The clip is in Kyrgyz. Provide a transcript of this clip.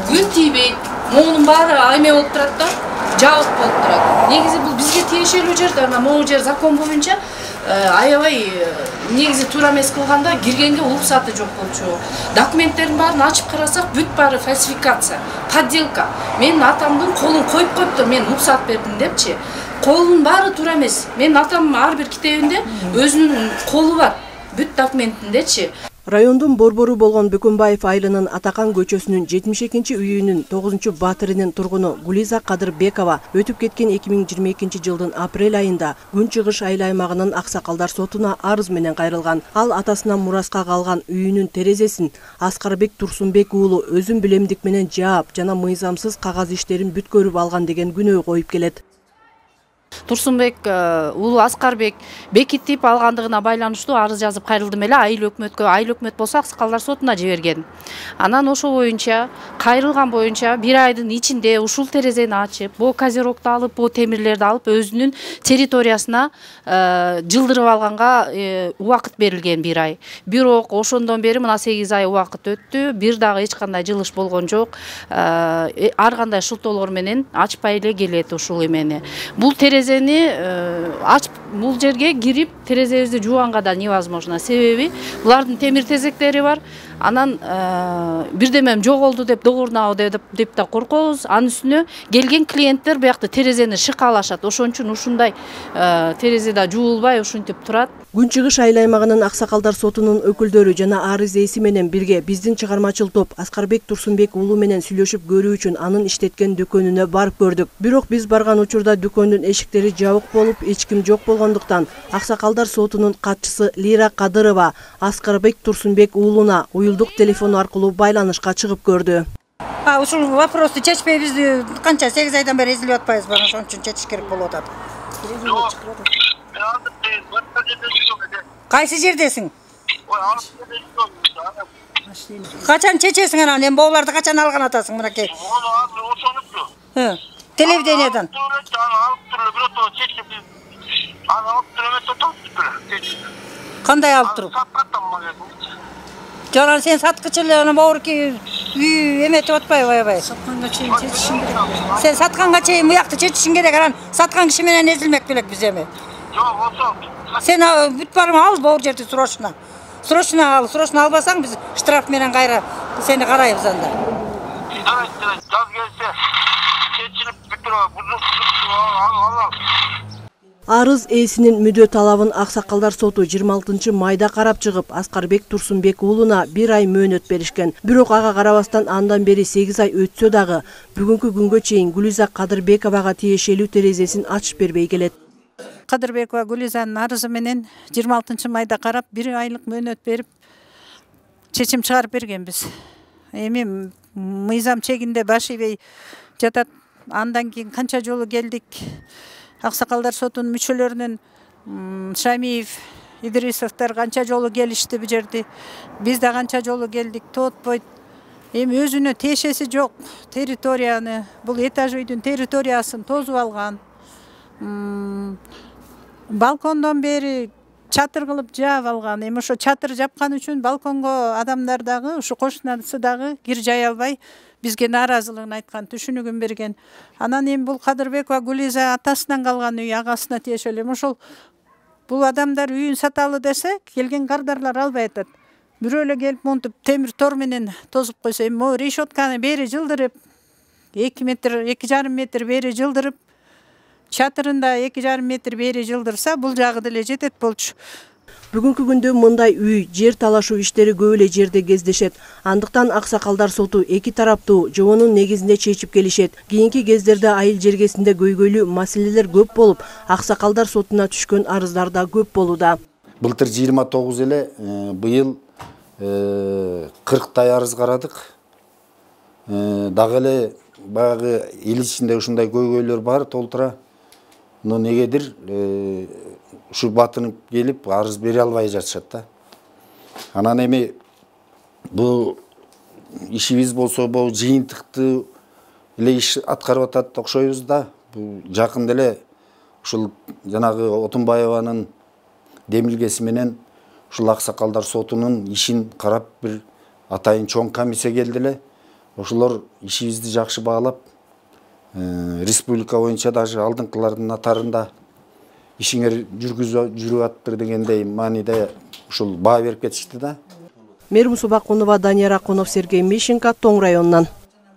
күн тийбейт, моунун баары айме болуп турат да, жабык болуп турат. Негизи бул бизге тиешелүү жер да, могу жер закон боюнча аябай негизи туура эмес кылганда киргенге уруксаты жок болчу. Документтердин баарын ачып карасак, бүт баары фальсификация, подделка. Менин атамдын колун коюп коюптур, мен уруксат бердим депчи. Колунун баары туура эмес. Менин атам ар бир китебинде өзүнүн колу бар, бүт документиндечи. Райондун борбору болгон Бөкөнбаев айылынын Атакан көчөсүнүн 72 үйүнүн 9-батырынын тургуну Гулиза Кадырбекова өтүп кеткен 2022 жылдын апрель айында Күн Чыгыш айыл аймагынын Аксакалдар сотуна арыз менен кайрылган. Ал атасынан мураска калган үйүнүн терезесин Аскарбек Турсунбек уулу өзүн билемдик менен жаап жана мыйзамсыз кагаз иштерин бүткөрүп алган деген күнөө коюп келет. Турсунбек уулу Аскарбек бекитип алгандыгына байланыштуу арыз жазып кайрылдым эле. Айыл өкмөт болсо Аксакалдар сотуна жиберген. Анан ошо боюнча кайрылган боюнча бир айдын ичинде ушул терезени ачып, бул козерокду алып, бул темирлерди алып өзүнүн территориясына жылдырып алганга убакыт берилген бир ай. Бирок ошондон бери мына 8 ай убакыт өттү. Бир дагы эч кандай жылыш болгон жок. Ар кандай шылтоолор менен ачпай эле келет ушул эмени. Бул терезени ачып бул жерге кирип терезебизди жууганга да невозможно. Себеби булардын темир тезектери бар. Анан бирдемем жоголду деп догурнабы деп да коркобуз. Анын үстүнө келген клиенттер биякта терезени шыкалашат. Ошон үчүн ушундай терезеде жуулбай ушинтип турат. Күн Чыгыш айыл аймагынын Аксакалдар сотунун өкүлдөрү жана арыз ээси менен бирге биздин чыгармачыл топ Аскарбек Турсунбек уулу менен сүйлөшүп көрүү үчүн анын иштеткен дүкөнүнө барып көрдүк. Бирок биз барган учурда дүкөндүн эшиктери жабык болуп, эч ким жок болгондуктан Аксакалдар сотунун катчысы Лира Кадырова Аскарбек Турсунбек уулуна уюлдук телефон аркылуу байланышка чыгып көрдү. Ушул вопросту чечпей бизди канча 8 айдан бери изилип атпайбыз, бана ошон үчүн чечиш керек болуп атат. Кайсы жердесиң? Качан чечесиң анан? Эми бооларды качан алган атасың мынакей? Телевидениеден. Кандай алып туруп? Жана сен саткычы эле анан боорки үй эметип атпайбы аябай? Сатканга чейин чечишиң керек. Сен сатканга чейин буякты чечишиң керек, анан саткан киши менен эзилмек белек биз эми. Жок, ошо. Сен бүт барып ал боор жерди срочно. Срочно ал, срочно албасаң биз штраф менен кайра сени карайбыз анда. Жаз келсе чечилип бүтүрөбүз. Арыз ээсинин мүдө талабын Аксакалдар соту 26 майда карап чыгып, Аскарбек Турсунбек уулуна 1 ай мөөнөт беришкен. Бирок ага карабастан андан бери 8 ай өтсө дагы бүгүнкү күнгө чейин Гулиза Кадырбековага тиешелүү терезесин ачып бербей келет. Кадырбекова Гулизанын арызы менен 26 майда карап 1 айлык мөөнөт берип чечим чыгарып бергенбиз. Эми мыйзам чегинде баш ийбей жатат. Андан кийин канча жолу келдик. Аксакалдар сотунун мүчөлөрүнүн Шамиев, Идрисовдор канча жолу келишти бу жерди. Биз да канча жолу келдик, тоотпойт. Эми өзүнө тиешеси жок территорияны, бул этаж үйдүн территориясын тозуп алган. Балкондон бери чатыр кылып жаап алган. Эми ошо чатыр жапкан үчүн балконго адамдар дагы, ушу кошунасы дагы кир жай албай бизге нааразылыгын айткан, түшүнүгүн берген. Анан эми бул Кадырбекова Гулиза атасынан калган үй, агасына тиешелүү. Эми ошол бул адамдар үйүн саталы десе, келген кардарлар албай атат. Бирөө эле келип монтуп темир тор менен тозуп койсо, эми могу решетканы бери жылдырып, 2 метр, 2,5 метр бери жылдырып, чатырында 2,5 метр бери жылдырса, бул жагы деле жетет болчу. Бүгүнкү күндө мындай үй, жер талашуу иштери көп эле жерде кездешет. Андыктан Аксакалдар соту эки тараптуу жоонун негизинде чечип келишет. Кийинки кездерде айыл жергесинде көйгөйлүү маселелер көп болуп, Аксакалдар сотуна түшкөн арыздар да көп болууда. Былтыр 29 эле, быйыл 40 арыз карадык. Дагы эле баягы эл ичинде ушундай көйгөйлөр бар толтура. Но негедир ушу батынып келип арыз бере албай жатышат да. Анан эми бул ишибиз болсо бул жыйынтыктуу эле иш аткарып атат окшойбуз да. Бул жакында эле ушул жанагы Отунбаеванын демилгеси менен ушул Аксакалдар сотунун ишин карап бир атайын чоң комиссия келди эле. ошолор ишибизди жакшы баалап, республика боюнча даже алдыңкылардын катарында ишиңер жүрүп атыптыр дегендей мааниде ушул баа берип кетишти да. Мерим Субакунова, Данияр Акунов, Сергей Мищенко, Тоң районунан.